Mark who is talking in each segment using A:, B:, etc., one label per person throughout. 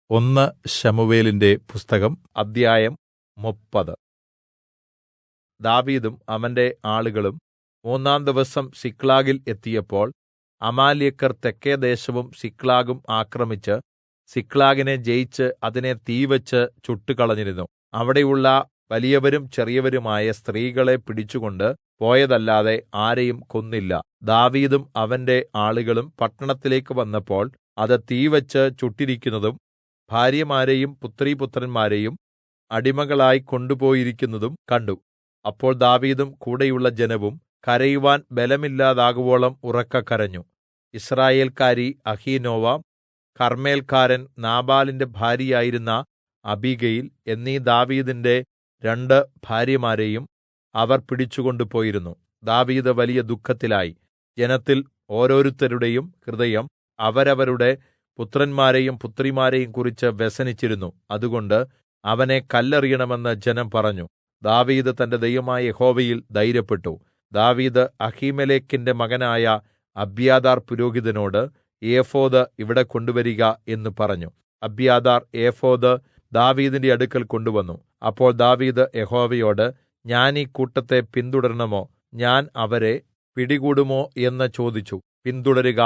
A: ഒന്ന് ശമൂവേലിന്റെ പുസ്തകം അദ്ധ്യായം 30. ദാവീദും അവന്റെ ആളുകളും മൂന്നാം ദിവസം സിക്ലാഗിൽ എത്തിയപ്പോൾ അമാലേക്യർ തെക്കെ ദേശവും സിക്ലാഗും ആക്രമിച്ച് സിക്ലാഗിനെ ജയിച്ച് അതിനെ തീവെച്ച് ചുട്ടുകളഞ്ഞിരുന്നു. അവിടെയുള്ള വലിയവരും ചെറിയവരുമായ സ്ത്രീകളെ പിടിച്ചുകൊണ്ട് പോയതല്ലാതെ ആരെയും കൊന്നില്ല. ദാവീദും അവന്റെ ആളുകളും പട്ടണത്തിലേക്ക് വന്നപ്പോൾ അത് തീവെച്ച് ചുട്ടിരിക്കുന്നതും ഭാര്യമാരെയും പുത്രീപുത്രന്മാരെയും അടിമകളായി കൊണ്ടുപോയിരിക്കുന്നതും കണ്ടു. അപ്പോൾ ദാവീദും കൂടെയുള്ള ജനവും കരയുവാൻ ബലമില്ലാതാകുവോളം ഉറക്കെ കരഞ്ഞു. യിസ്രായേൽക്കാരി അഹീനോവാം, കർമ്മേൽക്കാരൻ നാബാലിന്റെ ഭാര്യയായിരുന്ന അബീഗയിൽ എന്നീ ദാവീദിന്റെ 2 ഭാര്യമാരെയും അവർ പിടിച്ചുകൊണ്ടുപോയിരുന്നു. ദാവീദ് വലിയ ദുഃഖത്തിലായി. ജനത്തിൽ ഓരോരുത്തരുടെയും ഹൃദയം അവരവരുടെ പുത്രന്മാരെയും പുത്രിമാരെയും കുറിച്ച് വ്യസനിച്ചിരുന്നു. അതുകൊണ്ട് അവനെ കല്ലെറിയണമെന്ന് ജനം പറഞ്ഞു. ദാവീദ് തന്റെ ദൈവമായ യഹോവയിൽ ധൈര്യപ്പെട്ടു. ദാവീദ് അഹീമേലെക്കിന്റെ മകനായ അബ്യാഥാർ പുരോഹിതനോട് ഏഫോദ് ഇവിടെ കൊണ്ടുവരിക എന്ന് പറഞ്ഞു. അബ്യാഥാർ ഏഫോദ് ദാവീദിന്റെ അടുക്കൽ കൊണ്ടുവന്നു. അപ്പോൾ ദാവീദ് യഹോവയോട്, ഞാൻ ഈ കൂട്ടത്തെ പിന്തുടരണമോ? ഞാൻ അവരെ പിടികൂടുമോ എന്ന് ചോദിച്ചു. പിന്തുടരുക,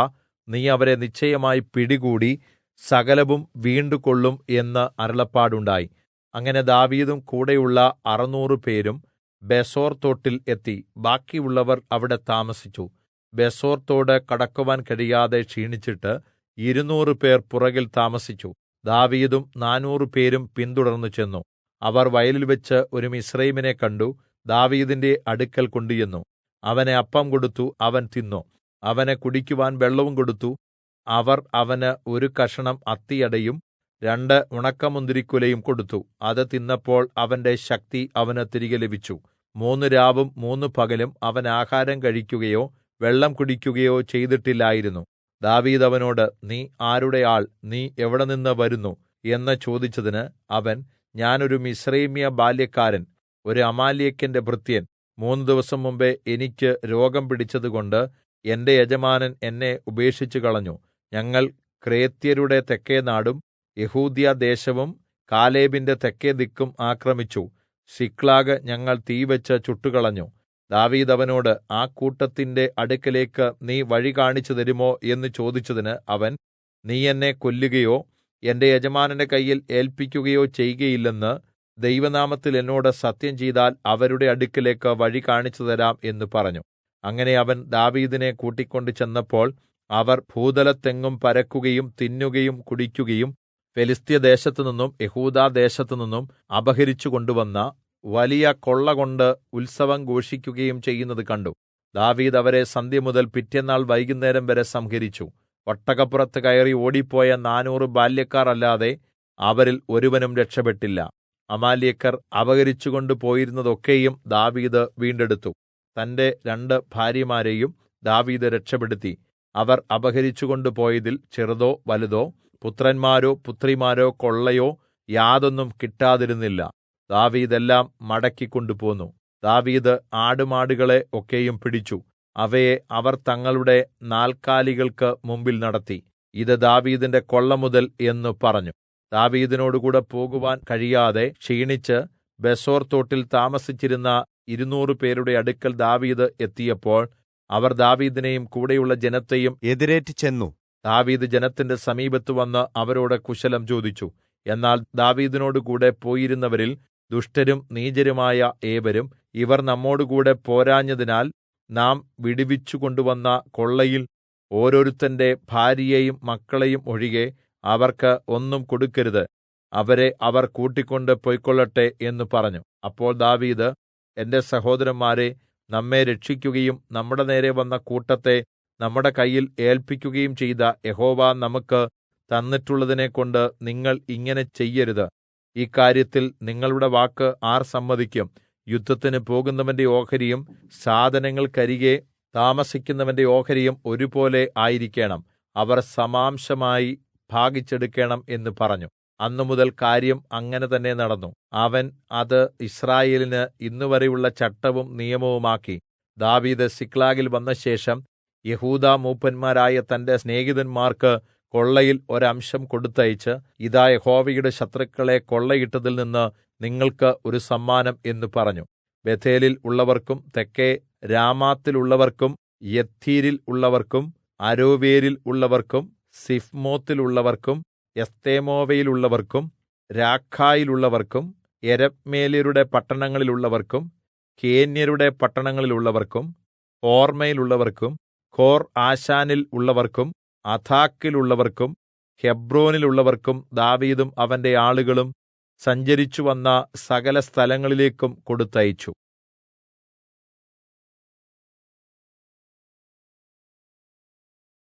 A: നീ അവരെ നിശ്ചയമായി പിടികൂടി സകലവും വീണ്ടുകൊള്ളും എന്ന് അരുളപ്പാടുണ്ടായി. അങ്ങനെ ദാവീദും കൂടെയുള്ള 600 പേരും ബെസോർ തോട്ടിൽ എത്തി. ബാക്കിയുള്ളവർ അവിടെ താമസിച്ചു. ബെസോർ തോട് കടക്കുവാൻ കഴിയാതെ ക്ഷീണിച്ചിട്ട് 200 പേർ പുറകിൽ താമസിച്ചു. ദാവീദും 400 പേരും പിന്തുടർന്നു ചെന്നു. അവർ വയലിൽവെച്ച് ഒരു മിസ്രയീമ്യനെ കണ്ടു. ദാവീദിന്റെ അടുക്കൽ കൊണ്ടുചെന്നു. അവന് അപ്പം കൊടുത്തു. അവൻ തിന്നു. അവന് കുടിക്കുവാൻ വെള്ളവും കൊടുത്തു. അവർ അവന് ഒരു കഷണം അത്തിയടയും 2 ഉണക്കമുന്തിരിക്കുലയും കൊടുത്തു. അത് തിന്നപ്പോൾ അവന്റെ ശക്തി അവന് തിരികെ ലഭിച്ചു. 3 രാവും 3 പകലും അവൻ ആഹാരം കഴിക്കുകയോ വെള്ളം കുടിക്കുകയോ ചെയ്തിട്ടില്ലായിരുന്നു. ദാവീദ് അവനോട്, നീ ആരുടെ ആൾ? നീ എവിടെനിന്ന് വരുന്നു എന്ന് ചോദിച്ചതിന് അവൻ, ഞാൻ ഒരു മിസ്രയീമ്യ ബാല്യക്കാരൻ, ഒരു അമാലേക്യന്റെ ഭൃത്യൻ. 3 ദിവസം മുമ്പെ എനിക്ക് രോഗം പിടിച്ചതുകൊണ്ട് എന്റെ യജമാനൻ എന്നെ ഉപേക്ഷിച്ചു കളഞ്ഞു. ഞങ്ങൾ ക്രേത്യരുടെ തെക്കേനാടും യെഹൂദ്യദേശവും കാലേബിന്റെ തെക്കെ ദിക്കും ആക്രമിച്ചു. സിക്ലാഗ് ഞങ്ങൾ തീവെച്ച് ചുട്ടുകളഞ്ഞു. ദാവീദ് അവനോട്, ആ കൂട്ടത്തിന്റെ അടുക്കലേക്ക് നീ വഴി കാണിച്ചു തരുമോ എന്ന് ചോദിച്ചതിന് അവൻ, നീ എന്നെ കൊല്ലുകയോ എന്റെ യജമാനന്റെ കയ്യിൽ ഏല്പിക്കുകയോ ചെയ്കയില്ലെന്ന് ദൈവനാമത്തിൽ എന്നോട് സത്യം ചെയ്താൽ അവരുടെ അടുക്കലേക്ക് വഴി കാണിച്ചു തരാം എന്ന് പറഞ്ഞു. അങ്ങനെ അവൻ ദാവീദിനെ കൂട്ടിക്കൊണ്ട് ചെന്നപ്പോൾ അവർ ഭൂതലത്തെങ്ങും പരക്കുകയും തിന്നുകയും കുടിക്കുകയും ഫെലിസ്ത്യദേശത്തുനിന്നും യെഹൂദാദേശത്തുനിന്നും അപഹരിച്ചു കൊണ്ടുവന്ന വലിയ കൊള്ളകൊണ്ട് ഉത്സവം ഘോഷിക്കുകയും ചെയ്യുന്നത് കണ്ടു. ദാവീദ് അവരെ സന്ധ്യമുതൽ പിറ്റെന്നാൾ വൈകുന്നേരം വരെ സംഹരിച്ചു. ഒട്ടകപ്പുറത്ത് കയറി ഓടിപ്പോയ 400 ബാല്യക്കാർ അല്ലാതെ അവരിൽ ഒരുവനും രക്ഷപ്പെട്ടില്ല. അമാലേക്യർ അപഹരിച്ചുകൊണ്ട് പോയിരുന്നതൊക്കെയും ദാവീദ് വീണ്ടെടുത്തു. തന്റെ 2 ഭാര്യമാരെയും ദാവീദ് രക്ഷപ്പെടുത്തി. അവർ അപഹരിച്ചുകൊണ്ട് പോയതിൽ ചെറുതോ വലുതോ പുത്രന്മാരോ പുത്രിമാരോ കൊള്ളയോ യാതൊന്നും കിട്ടാതിരുന്നില്ല. ദാവീദ് എല്ലാം മടക്കിക്കൊണ്ടുപോന്നു. ദാവീദ് ആടുമാടുകളെ ഒക്കെയും പിടിച്ചു. അവയെ അവർ തങ്ങളുടെ നാൽക്കാലികൾക്ക് മുമ്പിൽ നടത്തി. ഇത് ദാവീദിന്റെ കൊള്ള മുതൽ എന്ന് പറഞ്ഞു. ദാവീദിനോടുകൂടെ പോകുവാൻ കഴിയാതെ ക്ഷീണിച്ച് ബെസോർ തോട്ടിൽ താമസിച്ചിരുന്ന 200 പേരുടെ അടുക്കൽ ദാവീദ് എത്തിയപ്പോൾ അവർ ദാവീദിനെയും കൂടെയുള്ള ജനത്തെയും
B: എതിരേറ്റ് ചെന്നു.
A: ദാവീദ് ജനത്തിന്റെ സമീപത്ത് വന്ന് അവരോട് കുശലം ചോദിച്ചു. എന്നാൽ ദാവീദിനോടുകൂടെ പോയിരുന്നവരിൽ ദുഷ്ടരും നീചരുമായ ഏവരും, ഇവർ നമ്മോടുകൂടെ പോരാഞ്ഞതിനാൽ നാം വിടുവിച്ചു കൊണ്ടുവന്ന കൊള്ളയിൽ ഓരോരുത്തന്റെ ഭാര്യയെയും മക്കളെയും ഒഴികെ അവർക്ക് ഒന്നും കൊടുക്കരുത്. അവരെ അവർ കൂട്ടിക്കൊണ്ട് പൊയ്ക്കൊള്ളട്ടെ എന്ന് പറഞ്ഞു. അപ്പോൾ ദാവീദ്, എന്റെ സഹോദരന്മാരെ, നമ്മെ രക്ഷിക്കുകയും നമ്മുടെ നേരെ വന്ന കൂട്ടത്തെ നമ്മുടെ കയ്യിൽ ഏല്പിക്കുകയും ചെയ്ത യഹോവ നമുക്ക് തന്നിട്ടുള്ളതിനെക്കൊണ്ട് നിങ്ങൾ ഇങ്ങനെ ചെയ്യരുത്. ഈ കാര്യത്തിൽ നിങ്ങളുടെ വാക്ക് ആർ സമ്മതിക്കും? യുദ്ധത്തിന് പോകുന്നവന്റെ ഓഹരിയും സാധനങ്ങൾക്കരികെ താമസിക്കുന്നവന്റെ ഓഹരിയും ഒരുപോലെ ആയിരിക്കണം. അവർ സമാംശമായി ഭാഗിച്ചെടുക്കണം എന്ന് പറഞ്ഞു. അന്നുമുതൽ കാര്യം അങ്ങനെ തന്നെ നടന്നു. അവൻ അത് യിസ്രായേലിന് ഇന്നുവരെയുള്ള ചട്ടവും നിയമവുമാക്കി. ദാവീദ് സിക്ലാഗിൽ വന്നശേഷം യെഹൂദാ മൂപ്പന്മാരായ തന്റെ സ്നേഹിതന്മാർക്ക് കൊള്ളയിൽ ഒരംശം കൊടുത്തയച്ച്, ഇതാ യഹോവയുടെ ശത്രുക്കളെ കൊള്ളയിട്ടതിൽ നിന്ന് നിങ്ങൾക്ക് ഒരു സമ്മാനം എന്ന് പറഞ്ഞു. ബേഥേലിൽ ഉള്ളവർക്കും തെക്കെ രാമാത്തിലുള്ളവർക്കും യത്ഥീരിൽ ഉള്ളവർക്കും അരോവേരിൽ ഉള്ളവർക്കും സിഫ്മോത്തിൽ ഉള്ളവർക്കും എസ്തെമോവയിലുള്ളവർക്കും രാഖായിലുള്ളവർക്കും യെരഹ്മേല്യരുടെ പട്ടണങ്ങളിലുള്ളവർക്കും കേന്യരുടെ പട്ടണങ്ങളിലുള്ളവർക്കും ഹോർമയിലുള്ളവർക്കും ഖോർ ആശാനിൽ ഉള്ളവർക്കും അഥാക്കിലുള്ളവർക്കും ഹെബ്രോനിലുള്ളവർക്കും ദാവീദും അവന്റെ ആളുകളും സഞ്ചരിച്ചുവന്ന സകല സ്ഥലങ്ങളിലേക്കും കൊടുത്തയച്ചു.